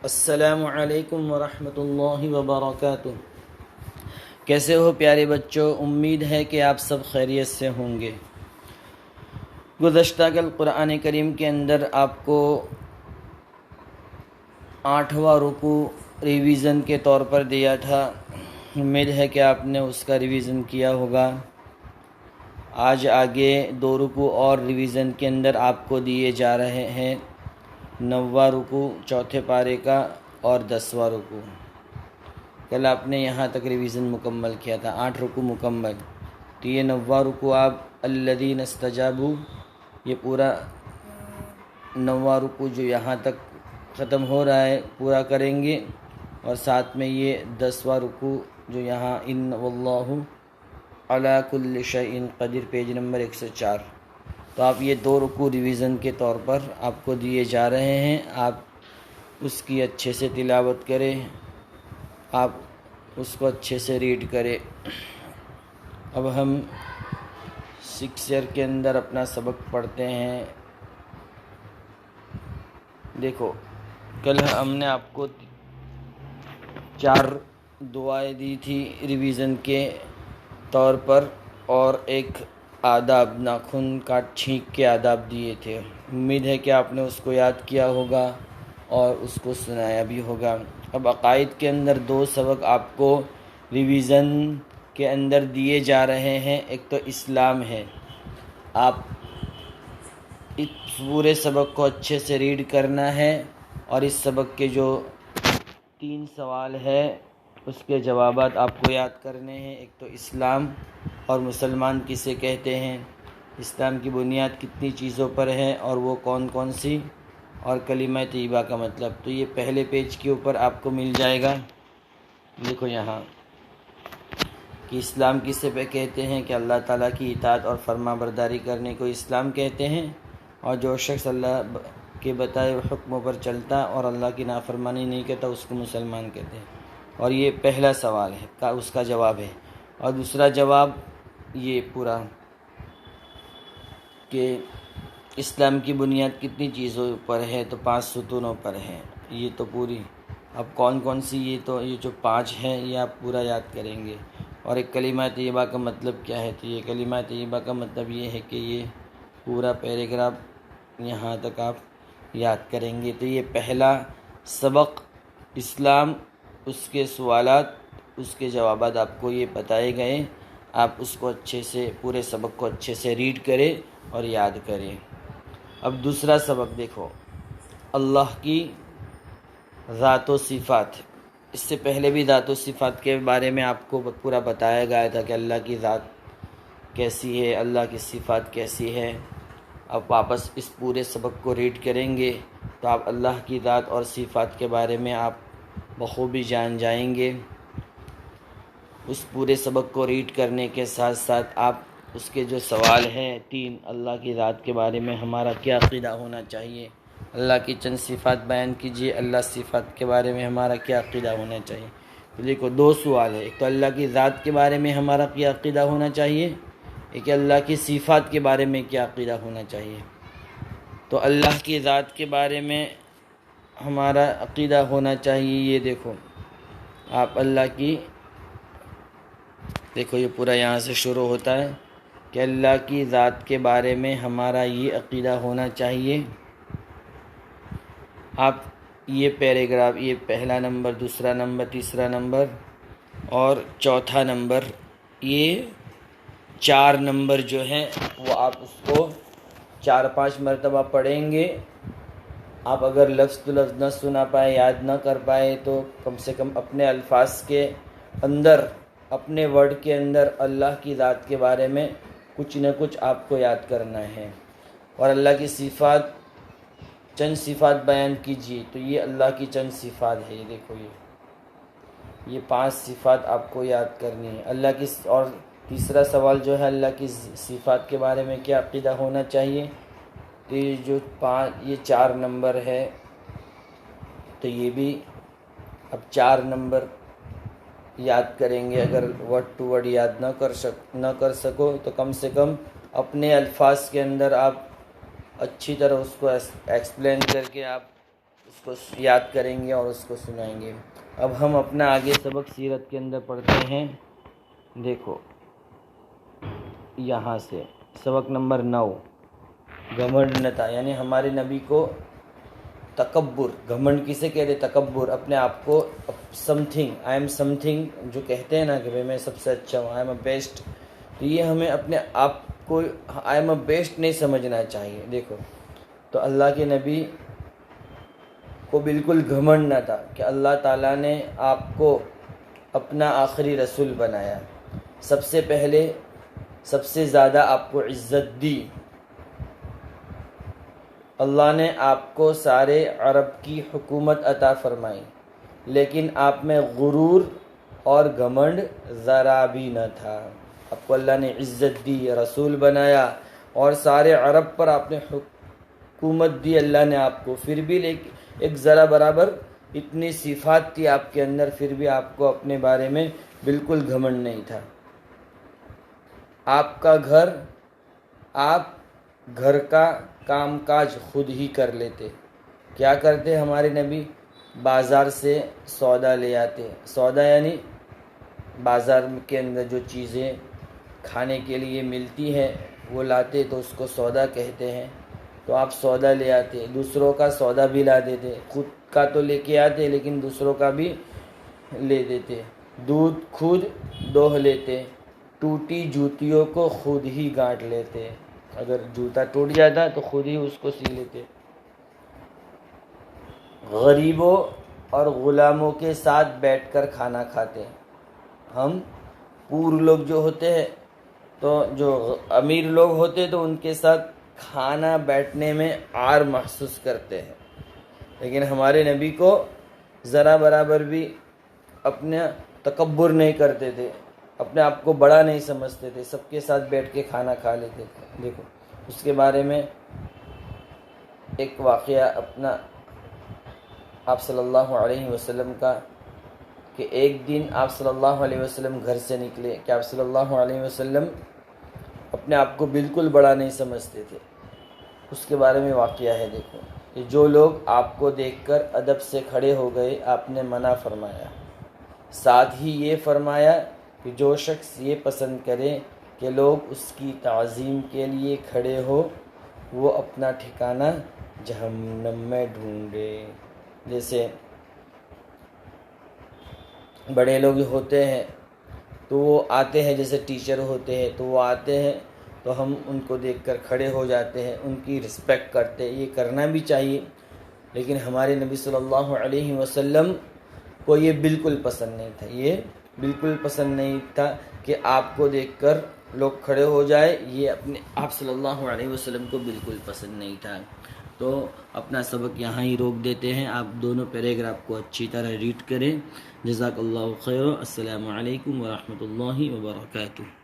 السلام علیکم ورحمۃ اللہ وبرکاتہ۔ کیسے ہو پیارے بچوں؟ امید ہے کہ آپ سب خیریت سے ہوں گے۔ گزشتہ کل قرآن کریم کے اندر آپ کو 8واں رکوع ریویژن کے طور پر دیا تھا۔ امید ہے کہ آپ نے اس کا ریویژن کیا ہوگا۔ آج آگے 2 رکوع اور ریویژن کے اندر آپ کو دیے جا رہے ہیں۔ 9واں رکوع چوتھے پارے کا اور 10واں رکوع۔ کل آپ نے یہاں تک ریویژن مکمل کیا تھا، 8 رکوع مکمل۔ تو یہ 9واں رکوع آپ الذین استجابوا، یہ پورا 9واں رکوع جو یہاں تک ختم ہو رہا ہے پورا کریں گے، اور ساتھ میں یہ 10واں رکوع جو یہاں ان واللہ علی کل شیء قدیر، پیج نمبر 104۔ تو آپ یہ 2 رکوع ریویژن کے طور پر آپ کو دیے جا رہے ہیں۔ آپ اس کی اچھے سے تلاوت کریں، آپ اس کو اچھے سے ریڈ کریں۔ اب ہم 6 ایئر کے اندر اپنا سبق پڑھتے ہیں۔ دیکھو، کل ہم نے آپ کو 4 دعائیں دی تھی ریویژن کے طور پر، اور ایک آداب، ناخن کاٹ چھینک کے آداب دیے تھے۔ امید ہے کہ آپ نے اس کو یاد کیا ہوگا اور اس کو سنایا بھی ہوگا۔ اب عقائد کے اندر 2 سبق آپ کو ریویژن کے اندر دیے جا رہے ہیں۔ ایک تو اسلام ہے، آپ اس پورے سبق کو اچھے سے ریڈ کرنا ہے، اور اس سبق کے جو 3 سوال ہے اس کے جوابات آپ کو یاد کرنے ہیں۔ ایک تو اسلام، اور مسلمان کسے کہتے ہیں، اسلام کی بنیاد کتنی چیزوں پر ہے اور وہ کون کون سی، اور کلمہ طیبہ کا مطلب۔ تو یہ پہلے پیج کے اوپر آپ کو مل جائے گا۔ دیکھو یہاں کہ اسلام کسے پہ کہتے ہیں، کہ اللہ تعالیٰ کی اطاعت اور فرما برداری کرنے کو اسلام کہتے ہیں، اور جو شخص اللہ کے بتائے حکموں پر چلتا اور اللہ کی نافرمانی نہیں کرتا اس کو مسلمان کہتے ہیں۔ اور یہ پہلا سوال ہے، اس کا جواب ہے۔ اور دوسرا جواب یہ پورا کہ اسلام کی بنیاد کتنی چیزوں پر ہے، تو 5 ستونوں پر ہے۔ یہ تو پوری، اب کون کون سی، یہ جو 5 ہیں یہ آپ پورا یاد کریں گے۔ اور ایک کلمہ طیبہ کا مطلب کیا ہے، تو یہ کلمہ طیبہ کا مطلب یہ ہے کہ یہ پورا پیراگراف یہاں تک آپ یاد کریں گے۔ تو یہ پہلا سبق اسلام، اس کے سوالات، اس کے جوابات آپ کو یہ بتائے گئے۔ آپ اس کو اچھے سے، پورے سبق کو اچھے سے ریڈ کریں اور یاد کریں۔ اب دوسرا سبق دیکھو، اللہ کی ذات و صفات۔ اس سے پہلے بھی ذات و صفات کے بارے میں آپ کو پورا بتایا گیا تھا کہ اللہ کی ذات کیسی ہے، اللہ کی صفات کیسی ہے۔ اب واپس اس پورے سبق کو ریڈ کریں گے تو آپ اللہ کی ذات اور صفات کے بارے میں آپ بخوبی جان جائیں گے۔ اس پورے سبق کو ریڈ کرنے کے ساتھ ساتھ آپ اس کے جو سوال ہیں 3، اللہ کی ذات کے بارے میں ہمارا کیا عقیدہ ہونا چاہیے، اللہ کی چند صفات بیان کیجیے، اللہ صفات کے بارے میں ہمارا کیا عقیدہ ہونا چاہیے۔ تو دیکھو 2 سوال ہے، ایک تو اللہ کی ذات کے بارے میں ہمارا کیا عقیدہ ہونا چاہیے، ایک اللہ کی صفات کے بارے میں کیا عقیدہ ہونا چاہیے۔ تو اللہ کی ذات کے بارے میں ہمارا عقیدہ ہونا چاہیے، یہ دیکھو آپ اللہ کی، دیکھو یہ پورا یہاں سے شروع ہوتا ہے کہ اللہ کی ذات کے بارے میں ہمارا یہ عقیدہ ہونا چاہیے۔ آپ یہ پیراگراف، یہ پہلا نمبر، دوسرا نمبر، تیسرا نمبر اور چوتھا نمبر، یہ 4 نمبر جو ہیں وہ آپ اس کو 4-5 مرتبہ پڑھیں گے۔ آپ اگر لفظ تو لفظ نہ سنا پائے، یاد نہ کر پائے، تو کم سے کم اپنے الفاظ کے اندر، اپنے ورڈ کے اندر اللہ کی ذات کے بارے میں کچھ نہ کچھ آپ کو یاد کرنا ہے۔ اور اللہ کی صفات، چند صفات بیان کیجیے، تو یہ اللہ کی چند صفات ہے، یہ دیکھو یہ 5 صفات آپ کو یاد کرنی ہے اللہ کی۔ اور تیسرا سوال جو ہے اللہ کی صفات کے بارے میں کیا عقیدہ ہونا چاہیے، تو یہ جو 4 نمبر ہے، تو یہ بھی اب 4 نمبر یاد کریں گے. اگر ورڈ ٹو ورڈ یاد نہ کر سکو تو کم سے کم اپنے الفاظ کے اندر آپ اچھی طرح اس کو ایکسپلین کر کے آپ اس کو یاد کریں گے اور اس کو سنائیں گے. اب ہم اپنا آگے سبق سیرت کے اندر پڑھتے ہیں. دیکھو یہاں سے سبق نمبر 9، گھمنڈ نہ تھا، یعنی ہمارے نبی کو تکبر، گھمنڈ کسے کہہ رہے؟ تکبر، اپنے آپ کو some thing, I am some thing جو کہتے ہیں نا کہ بھائی میں سب سے اچھا ہوں، آئی ایم اے بیسٹ، تو یہ ہمیں اپنے آپ کو آئی ایم اے بیسٹ نہیں سمجھنا چاہیے. دیکھو تو اللہ کے نبی کو بالکل گھمنڈ نہ تھا کہ اللہ تعالیٰ نے آپ کو اپنا آخری رسول بنایا، سب سے پہلے سب سے زیادہ آپ کو عزت دی. اللہ نے آپ کو سارے عرب کی حکومت عطا فرمائی، لیکن آپ میں غرور اور گھمنڈ ذرا بھی نہ تھا. آپ کو اللہ نے عزت دی، رسول بنایا اور سارے عرب پر آپ نے حکومت دی اللہ نے آپ کو، پھر بھی ایک ذرا برابر اتنی صفات تھی آپ کے اندر، پھر بھی آپ کو اپنے بارے میں بالکل گھمنڈ نہیں تھا. آپ کا آپ گھر کا کام کاج خود ہی کر لیتے. کیا کرتے ہمارے نبی؟ بازار سے سودا لے آتے. سودا یعنی بازار کے اندر جو چیزیں کھانے کے لیے ملتی ہیں وہ لاتے، تو اس کو سودا کہتے ہیں. تو آپ سودا لے آتے، دوسروں کا سودا بھی لا دیتے، خود کا تو لے کے آتے لیکن دوسروں کا بھی لے دیتے. دودھ خود دوہ لیتے، ٹوٹی جوتیوں کو خود ہی گانٹ لیتے. اگر جوتا ٹوٹ جاتا تو خود ہی اس کو سی لیتے. غریبوں اور غلاموں کے ساتھ بیٹھ کر کھانا کھاتے. ہم پور لوگ جو ہوتے ہیں، تو جو امیر لوگ ہوتے تو ان کے ساتھ کھانا بیٹھنے میں عار محسوس کرتے ہیں، لیکن ہمارے نبی کو ذرا برابر بھی اپنا تکبر نہیں کرتے تھے، اپنے آپ کو بڑا نہیں سمجھتے تھے، سب کے ساتھ بیٹھ کے کھانا کھا لیتے تھے. دیکھو اس کے بارے میں ایک واقعہ اپنا آپ صلی اللہ علیہ وسلم کا، کہ ایک دن آپ صلی اللہ علیہ وسلم گھر سے نکلے، کہ آپ صلی اللہ علیہ وسلم اپنے آپ کو بالکل بڑا نہیں سمجھتے تھے. اس کے بارے میں واقعہ ہے. دیکھو کہ جو لوگ آپ کو دیکھ کر ادب سے کھڑے ہو گئے آپ نے منع فرمایا، ساتھ ہی یہ فرمایا کہ جو شخص یہ پسند کرے کہ لوگ اس کی تعظیم کے لیے کھڑے ہو، وہ اپنا ٹھکانہ جہنم میں ڈھونڈے. جیسے بڑے لوگ ہوتے ہیں تو وہ آتے ہیں، جیسے ٹیچر ہوتے ہیں تو وہ آتے ہیں تو ہم ان کو دیکھ کر کھڑے ہو جاتے ہیں، ان کی رسپیکٹ کرتے ہیں. یہ کرنا بھی چاہیے، لیکن ہمارے نبی صلی اللہ علیہ وسلم کو یہ بالکل پسند نہیں تھا. یہ بالکل پسند نہیں تھا کہ آپ کو دیکھ کر لوگ کھڑے ہو جائے، یہ اپنے آپ صلی اللہ علیہ وسلم کو بالکل پسند نہیں تھا. تو اپنا سبق یہاں ہی روک دیتے ہیں. آپ دونوں پیراگراف کو اچھی طرح ریڈ کریں. جزاک اللہ خیر. السلام علیکم ورحمۃ اللہ وبرکاتہ.